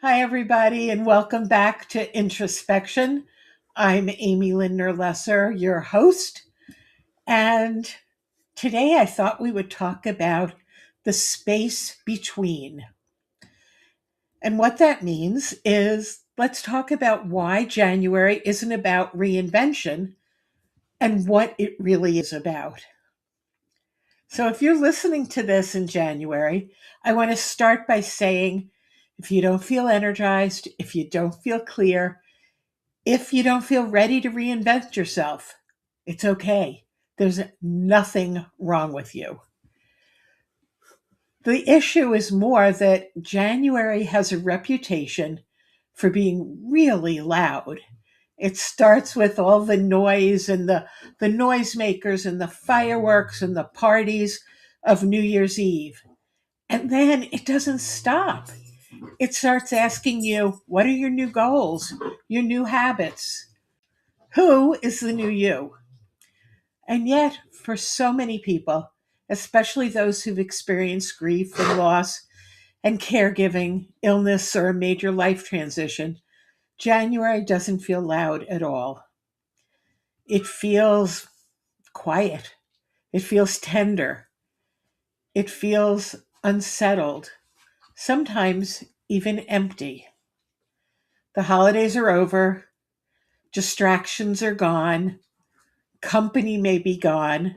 Hi, everybody, and welcome back to Introspection. I'm Amy Lindner-Lesser, your host, and today I thought we would talk about the space between. And what that means is let's talk about why January isn't about reinvention and what it really is about. So, if you're listening to this in January, I want to start by saying if you don't feel energized, if you don't feel clear, if you don't feel ready to reinvent yourself, it's okay. There's nothing wrong with you. The issue is more that January has a reputation for being really loud. It starts with all the noise and the noisemakers and the fireworks and the parties of New Year's Eve. And then it doesn't stop. It starts asking you, what are your new goals, your new habits? Who is the new you? And yet, for so many people, especially those who've experienced grief and loss and caregiving, illness, or a major life transition, January doesn't feel loud at all. It feels quiet. It feels tender. It feels unsettled, sometimes even empty. The holidays are over, distractions are gone, company may be gone,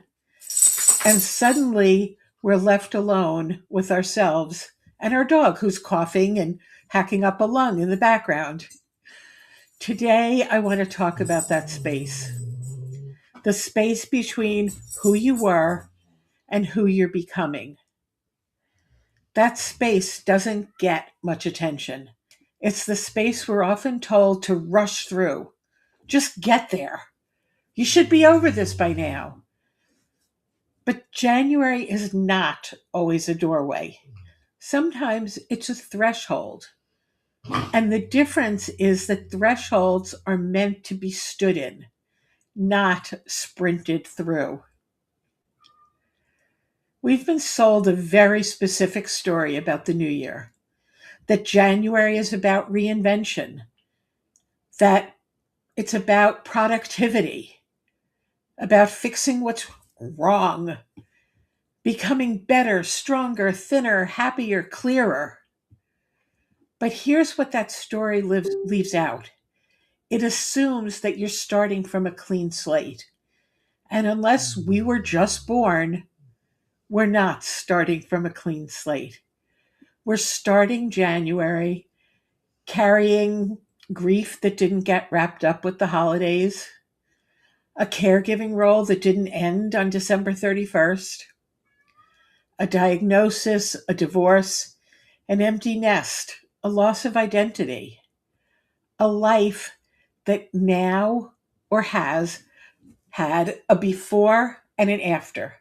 and suddenly we're left alone with ourselves and our dog who's coughing and hacking up a lung in the background. Today, I want to talk about that space, the space between who you were and who you're becoming. That space doesn't get much attention. It's the space we're often told to rush through. Just get there. You should be over this by now. But January is not always a doorway. Sometimes it's a threshold. And the difference is that thresholds are meant to be stood in, not sprinted through. We've been sold a very specific story about the new year, that January is about reinvention, that it's about productivity, about fixing what's wrong, becoming better, stronger, thinner, happier, clearer. But here's what that story leaves out. It assumes that you're starting from a clean slate. And unless we were just born, we're not starting from a clean slate. We're starting January carrying grief that didn't get wrapped up with the holidays, a caregiving role that didn't end on December 31st, a diagnosis, a divorce, an empty nest, a loss of identity, a life that now or has had a before and an after,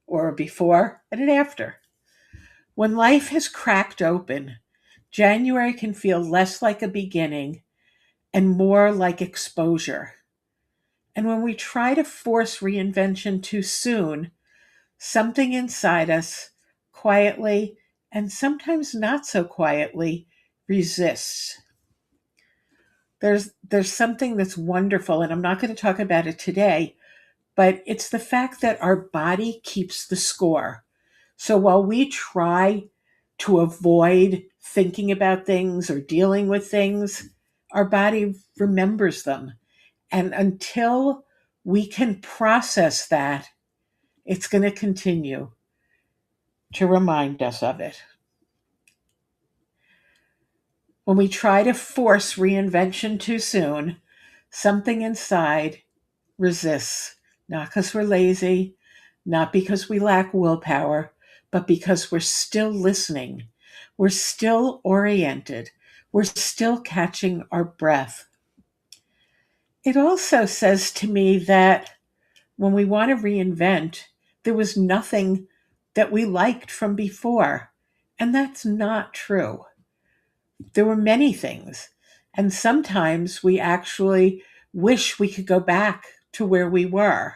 or a before and an after. When life has cracked open, January can feel less like a beginning and more like exposure. And when we try to force reinvention too soon, something inside us quietly and sometimes not so quietly resists. There's something that's wonderful, and I'm not going to talk about it today, but it's the fact that our body keeps the score. So while we try to avoid thinking about things or dealing with things, our body remembers them. And until we can process that, it's going to continue to remind us of it. When we try to force reinvention too soon, something inside resists, not because we're lazy, not because we lack willpower, but because we're still listening. We're still oriented. We're still catching our breath. It also says to me that when we want to reinvent, there was nothing that we liked from before. And that's not true. There were many things. And sometimes we actually wish we could go back to where we were.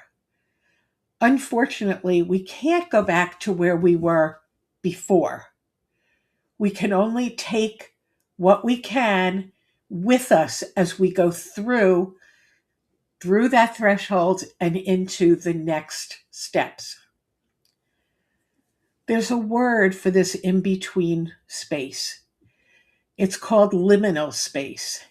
Unfortunately, we can't go back to where we were before. We can only take what we can with us as we go through that threshold and into the next steps. There's a word for this in between space. It's called liminal space.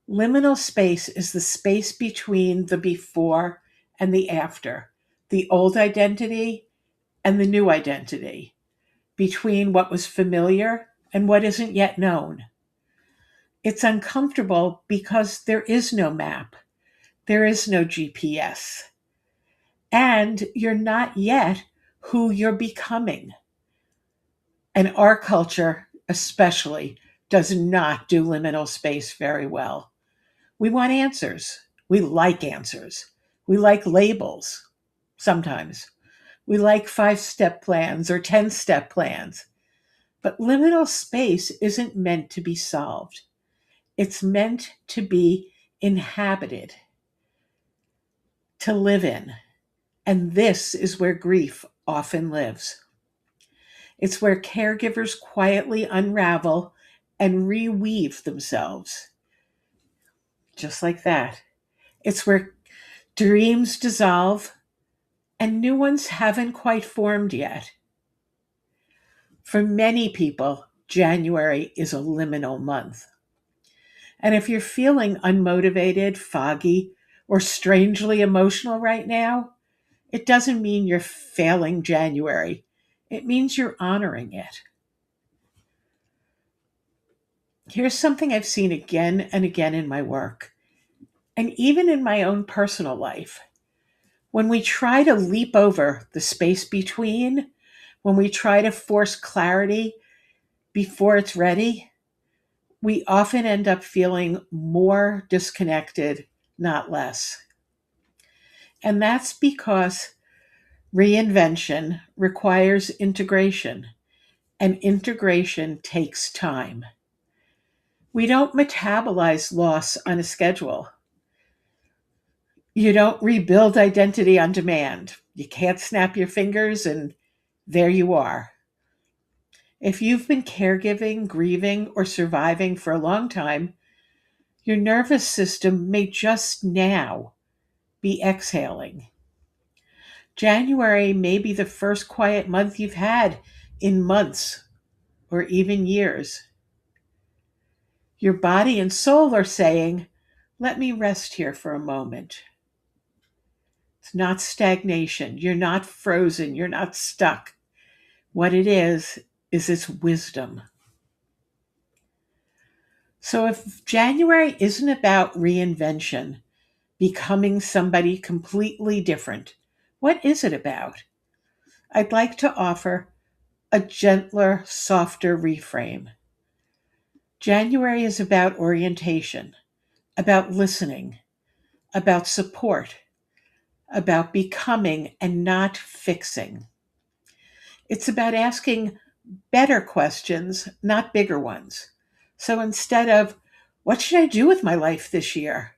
Liminal space is the space between the before and the after, the old identity and the new identity, between what was familiar and what isn't yet known. It's uncomfortable because there is no map, there is no GPS, and you're not yet who you're becoming. And our culture, especially, does not do liminal space very well. We want answers. We like answers. We like labels sometimes. We like 5-step plans or 10-step plans. But liminal space isn't meant to be solved. It's meant to be inhabited, to live in. And this is where grief often lives. It's where caregivers quietly unravel and reweave themselves. Just like that. It's where dreams dissolve and new ones haven't quite formed yet. For many people, January is a liminal month. And if you're feeling unmotivated, foggy, or strangely emotional right now, it doesn't mean you're failing January. It means you're honoring it. Here's something I've seen again and again in my work, and even in my own personal life. When we try to leap over the space between, when we try to force clarity before it's ready, we often end up feeling more disconnected, not less. And that's because reinvention requires integration, and integration takes time. We don't metabolize loss on a schedule. You don't rebuild identity on demand. You can't snap your fingers and there you are. If you've been caregiving, grieving, or surviving for a long time, your nervous system may just now be exhaling. January may be the first quiet month you've had in months or even years. Your body and soul are saying, let me rest here for a moment. It's not stagnation. You're not frozen. You're not stuck. What it is its wisdom. So if January isn't about reinvention, becoming somebody completely different, what is it about? I'd like to offer a gentler, softer reframe. January is about orientation, about listening, about support, about becoming and not fixing. It's about asking better questions, not bigger ones. So instead of, what should I do with my life this year?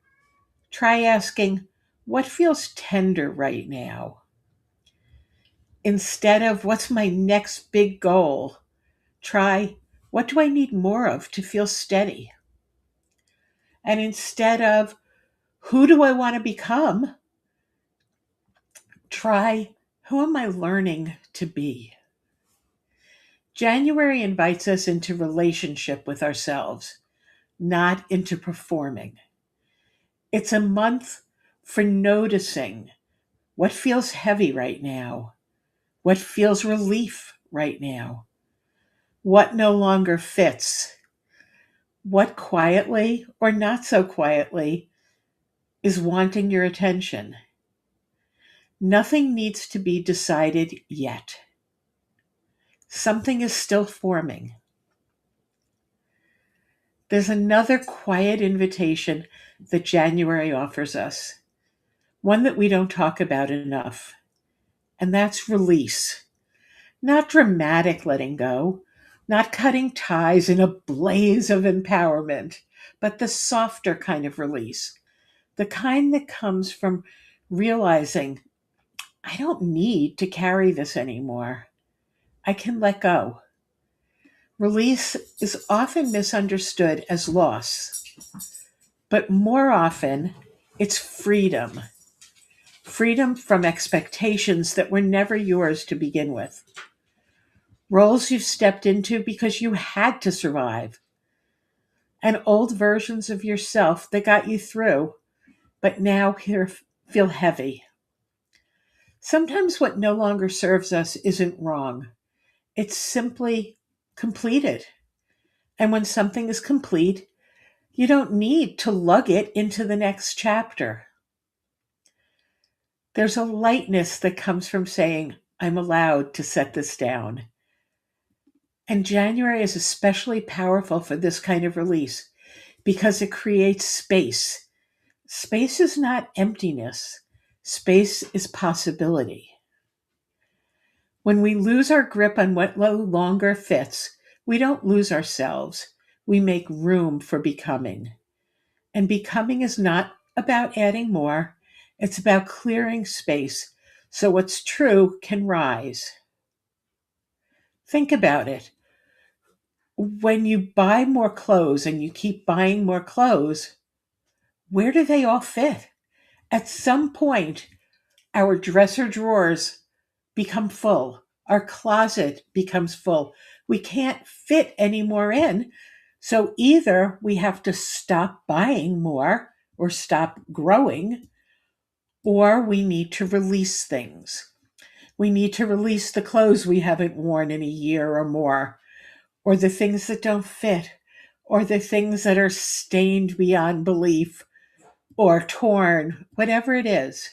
Try asking, what feels tender right now? Instead of, what's my next big goal? Try, what do I need more of to feel steady? And instead of, who do I want to become? Try, who am I learning to be? January invites us into relationship with ourselves, not into performing. It's a month for noticing what feels heavy right now, what feels relief right now, what no longer fits, what quietly or not so quietly is wanting your attention. Nothing needs to be decided yet. Something is still forming. There's another quiet invitation that January offers us, one that we don't talk about enough, and that's release. Not dramatic letting go, not cutting ties in a blaze of empowerment, but the softer kind of release, the kind that comes from realizing I don't need to carry this anymore. I can let go. Release is often misunderstood as loss, but more often it's freedom. Freedom from expectations that were never yours to begin with. Roles you've stepped into because you had to survive, and old versions of yourself that got you through, but now feel heavy. Sometimes what no longer serves us isn't wrong. It's simply completed. And when something is complete, you don't need to lug it into the next chapter. There's a lightness that comes from saying, I'm allowed to set this down. And January is especially powerful for this kind of release because it creates space. Space is not emptiness, space is possibility. When we lose our grip on what no longer fits, we don't lose ourselves. We make room for becoming. And becoming is not about adding more, it's about clearing space so what's true can rise. Think about it. When you buy more clothes and you keep buying more clothes, where do they all fit? At some point, our dresser drawers become full. Our closet becomes full. We can't fit any more in. So either we have to stop buying more or stop growing, or we need to release things. We need to release the clothes we haven't worn in a year or more, or the things that don't fit, or the things that are stained beyond belief, or torn, whatever it is.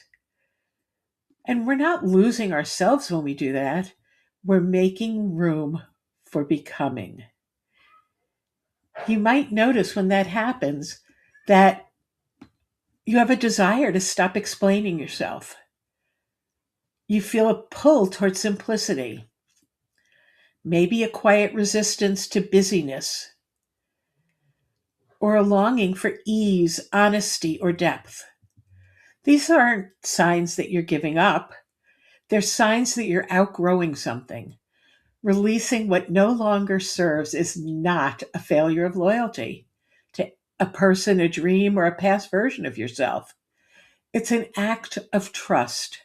And we're not losing ourselves when we do that. We're making room for becoming. You might notice when that happens that you have a desire to stop explaining yourself. You feel a pull toward simplicity, maybe a quiet resistance to busyness, or a longing for ease, honesty, or depth. These aren't signs that you're giving up. They're signs that you're outgrowing something. Releasing what no longer serves is not a failure of loyalty to a person, a dream, or a past version of yourself. It's an act of trust.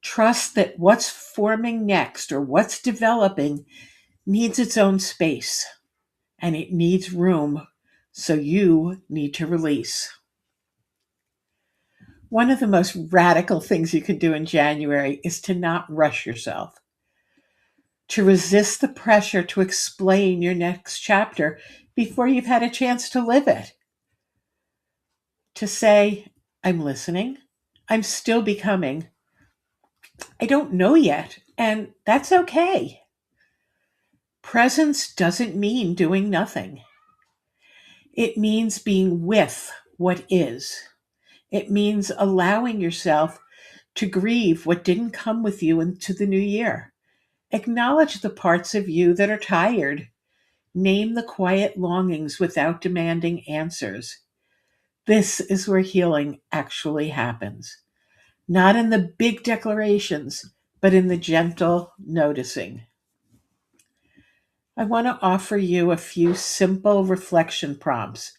Trust that what's forming next or what's developing needs its own space and it needs room, so you need to release. One of the most radical things you can do in January is to not rush yourself, to resist the pressure to explain your next chapter before you've had a chance to live it. To say, I'm listening, I'm still becoming, I don't know yet, and that's okay. Presence doesn't mean doing nothing. It means being with what is. It means allowing yourself to grieve what didn't come with you into the new year. Acknowledge the parts of you that are tired. Name the quiet longings without demanding answers. This is where healing actually happens. Not in the big declarations, but in the gentle noticing. I want to offer you a few simple reflection prompts.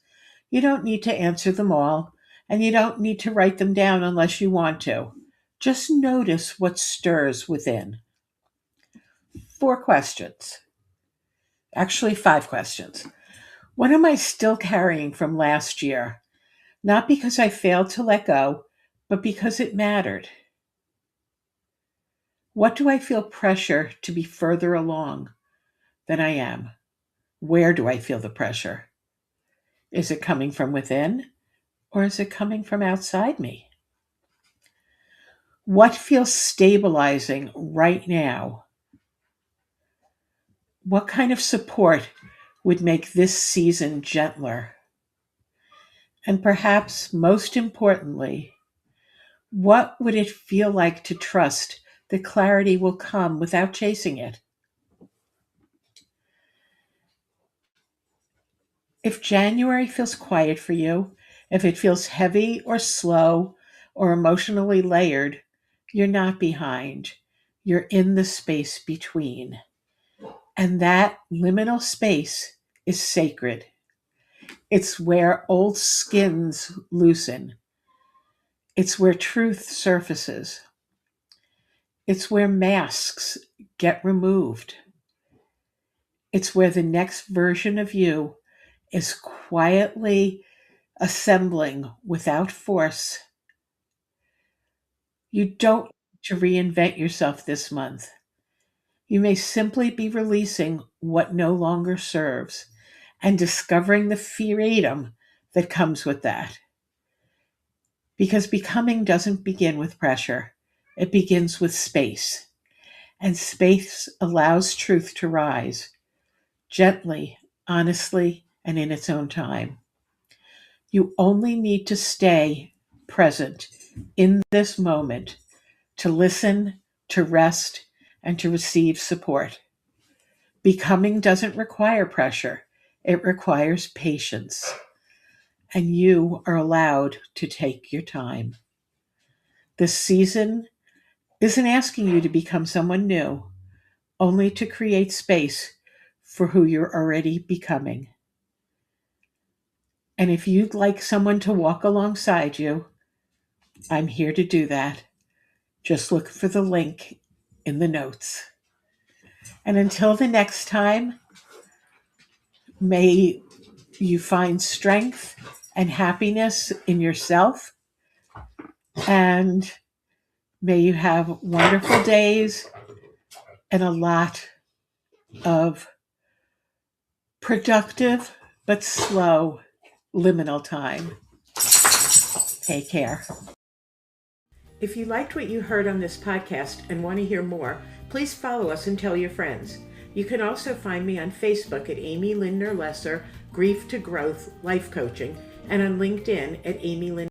You don't need to answer them all, and you don't need to write them down unless you want to. Just notice what stirs within. 4 questions. Actually, 5 questions. What am I still carrying from last year? Not because I failed to let go, but because it mattered. What do I feel pressure to be further along than I am? Where do I feel the pressure? Is it coming from within or is it coming from outside me? What feels stabilizing right now? What kind of support would make this season gentler? And perhaps most importantly, what would it feel like to trust that clarity will come without chasing it? If January feels quiet for you, if it feels heavy or slow or emotionally layered, you're not behind. You're in the space between. And that liminal space is sacred. It's where old skins loosen. It's where truth surfaces. It's where masks get removed. It's where the next version of you is quietly assembling without force. You don't need to reinvent yourself this month. You may simply be releasing what no longer serves and discovering the freedom that comes with that. Because becoming doesn't begin with pressure, it begins with space. And space allows truth to rise gently, honestly, and in its own time. You only need to stay present in this moment to listen, to rest, and to receive support. Becoming doesn't require pressure, it requires patience. And you are allowed to take your time. This season isn't asking you to become someone new, only to create space for who you're already becoming. And if you'd like someone to walk alongside you, I'm here to do that. Just look for the link in the notes. And until the next time, may you find strength and happiness in yourself. And may you have wonderful days and a lot of productive but slow liminal time. Take care. If you liked what you heard on this podcast and want to hear more, please follow us and tell your friends. You can also find me on Facebook at Amy Lindner-Lesser, Grief to Growth Life Coaching, and on LinkedIn at Amy Lindner.